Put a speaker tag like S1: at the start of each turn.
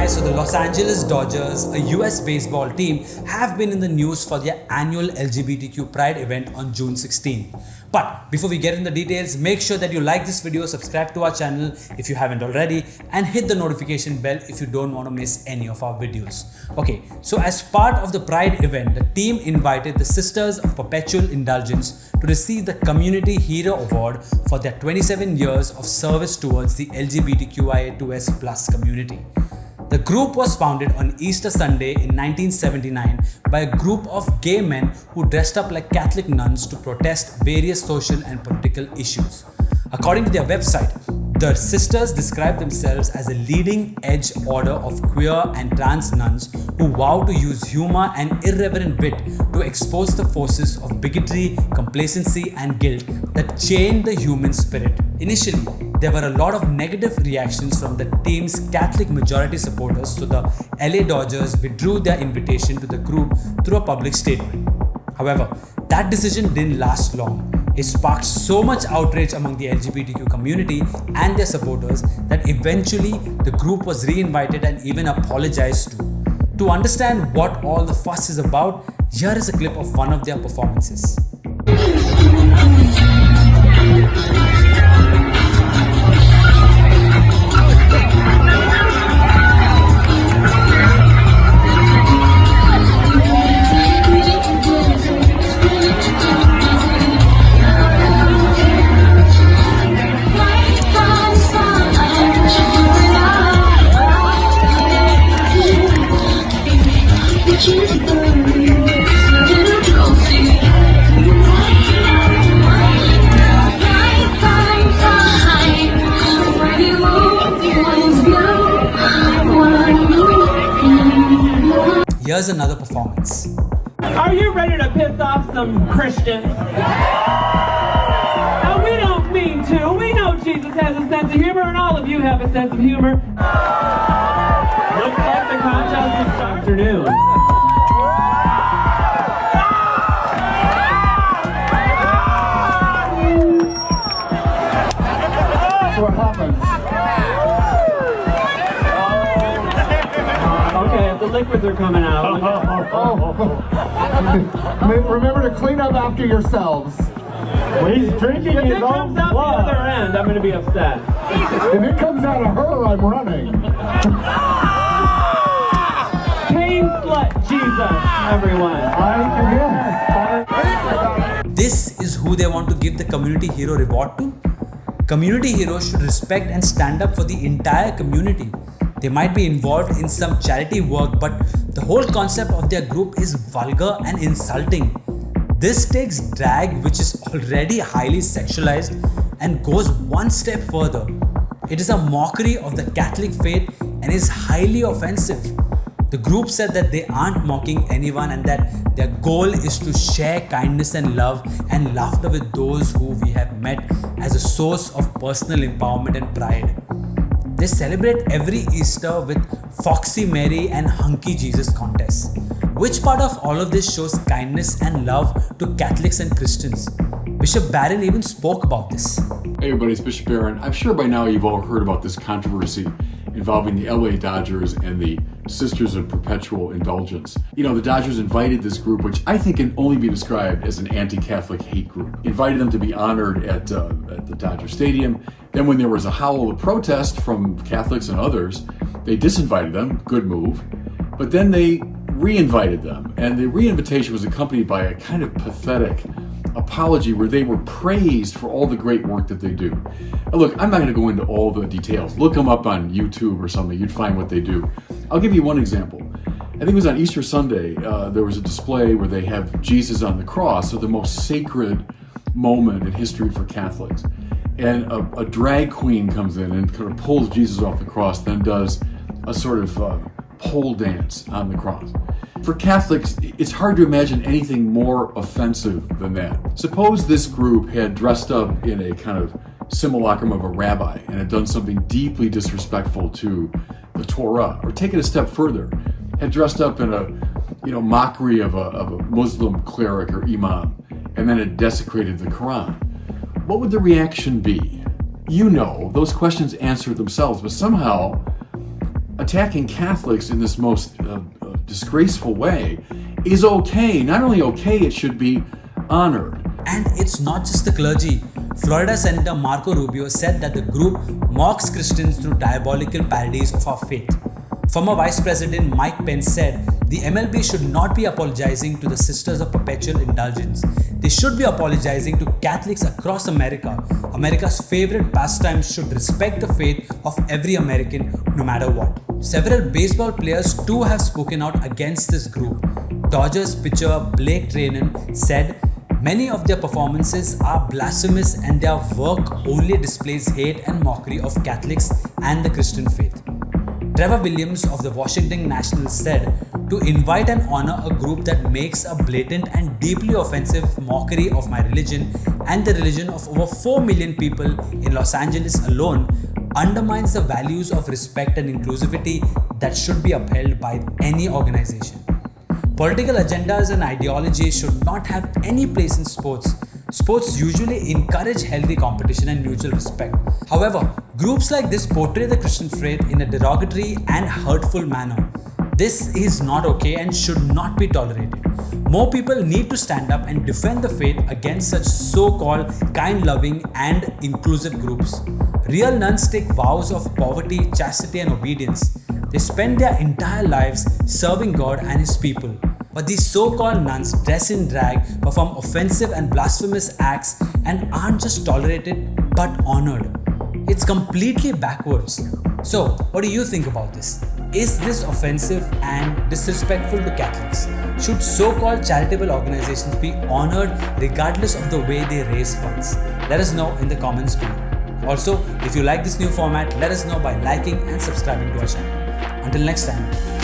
S1: Alright, so the Los Angeles Dodgers, a US baseball team, have been in the news for their annual LGBTQ Pride event on June 16. But before we get in the details, make sure that you like this video, subscribe to our channel if you haven't already, and hit the notification bell if you don't want to miss any of our videos. Okay, so as part of the Pride event, the team invited the Sisters of Perpetual Indulgence to receive the Community Hero Award for their 27 years of service towards the LGBTQIA2S+ community. The group was founded on Easter Sunday in 1979 by a group of gay men who dressed up like Catholic nuns to protest various social and political issues. According to their website, the sisters describe themselves as a leading edge order of queer and trans nuns who vow to use humor and irreverent wit to expose the forces of bigotry, complacency, and guilt that chain the human spirit. Initially, there were a lot of negative reactions from the team's Catholic majority supporters, so the LA Dodgers withdrew their invitation to the group through a public statement. However, that decision didn't last long. It sparked so much outrage among the LGBTQ community and their supporters that eventually the group was re-invited and even apologized to. To understand what all the fuss is about, here is a clip of one of their performances. Here's another performance.
S2: Are you ready to piss off some Christians? Now, we don't mean to. We know Jesus has a sense of humor, and all of you have a sense of humor. Looks like the contest this afternoon.
S3: That's what happens.
S2: The liquids are coming out.
S3: Remember to clean up after yourselves.
S4: Well, he's drinking
S2: if
S4: his
S2: it
S4: own
S2: comes out
S4: blood.
S2: the other end, I'm going to be upset.
S3: If it comes out of her, I'm running.
S2: Pain slut Jesus, everyone.
S1: This is who they want to give the Community Hero Award to? Community heroes should respect and stand up for the entire community. They might be involved in some charity work, but the whole concept of their group is vulgar and insulting. This takes drag, which is already highly sexualized, and goes one step further. It is a mockery of the Catholic faith and is highly offensive. The group said that they aren't mocking anyone and that their goal is to share kindness and love and laughter with those who we have met as a source of personal empowerment and pride. They celebrate every Easter with Foxy Mary and Hunky Jesus contests. Which part of all of this shows kindness and love to Catholics and Christians? Bishop Barron even spoke about this.
S5: Hey everybody, it's Bishop Barron. I'm sure by now you've all heard about this controversy involving the LA Dodgers and the Sisters of Perpetual Indulgence. You know, the Dodgers invited this group, which I think can only be described as an anti-Catholic hate group. Invited them to be honored at the Dodger Stadium. Then when there was a howl of protest from Catholics and others, they disinvited them, good move. But then they re-invited them, and the re-invitation was accompanied by a kind of pathetic apology where they were praised for all the great work that they do. Now look, I'm not going to go into all the details. Look them up on YouTube or something. You'd find what they do. I'll give you one example. I think it was on Easter Sunday, there was a display where they have Jesus on the cross, so the most sacred moment in history for Catholics. And a drag queen comes in and kind of pulls Jesus off the cross, then does a sort of pole dance on the cross. For Catholics, it's hard to imagine anything more offensive than that. Suppose this group had dressed up in a kind of simulacrum of a rabbi and had done something deeply disrespectful to the Torah, or take it a step further, had dressed up in a mockery of a Muslim cleric or imam, and then had desecrated the Quran. What would the reaction be? You know, those questions answer themselves, but somehow a attacking Catholics in this most disgraceful way is okay. Not only okay, it should be honored.
S1: And it's not just the clergy. Florida Senator Marco Rubio said that the group mocks Christians through diabolical parodies of our faith. Former Vice President Mike Pence said the MLB should not be apologizing to the Sisters of Perpetual Indulgence. They should be apologizing to Catholics across America. America's favorite pastime should respect the faith of every American, no matter what. Several baseball players too have spoken out against this group. Dodgers pitcher Blake Trinan said many of their performances are blasphemous and their work only displays hate and mockery of Catholics and the Christian faith. Trevor Williams of the Washington Nationals said to invite and honor a group that makes a blatant and deeply offensive mockery of my religion and the religion of over 4 million people in Los Angeles alone undermines the values of respect and inclusivity that should be upheld by any organization. Political agendas and ideologies should not have any place in sports. Sports usually encourage healthy competition and mutual respect. However, groups like this portray the Christian faith in a derogatory and hurtful manner. This is not okay and should not be tolerated. More people need to stand up and defend the faith against such so-called kind-loving and inclusive groups. Real nuns take vows of poverty, chastity, and obedience. They spend their entire lives serving God and His people. But these so-called nuns dress in drag, perform offensive and blasphemous acts, and aren't just tolerated but honored. It's completely backwards. So, what do you think about this? Is this offensive and disrespectful to Catholics? Should so-called charitable organizations be honored regardless of the way they raise funds? Let us know in the comments below. Also, if you like this new format, let us know by liking and subscribing to our channel. Until next time.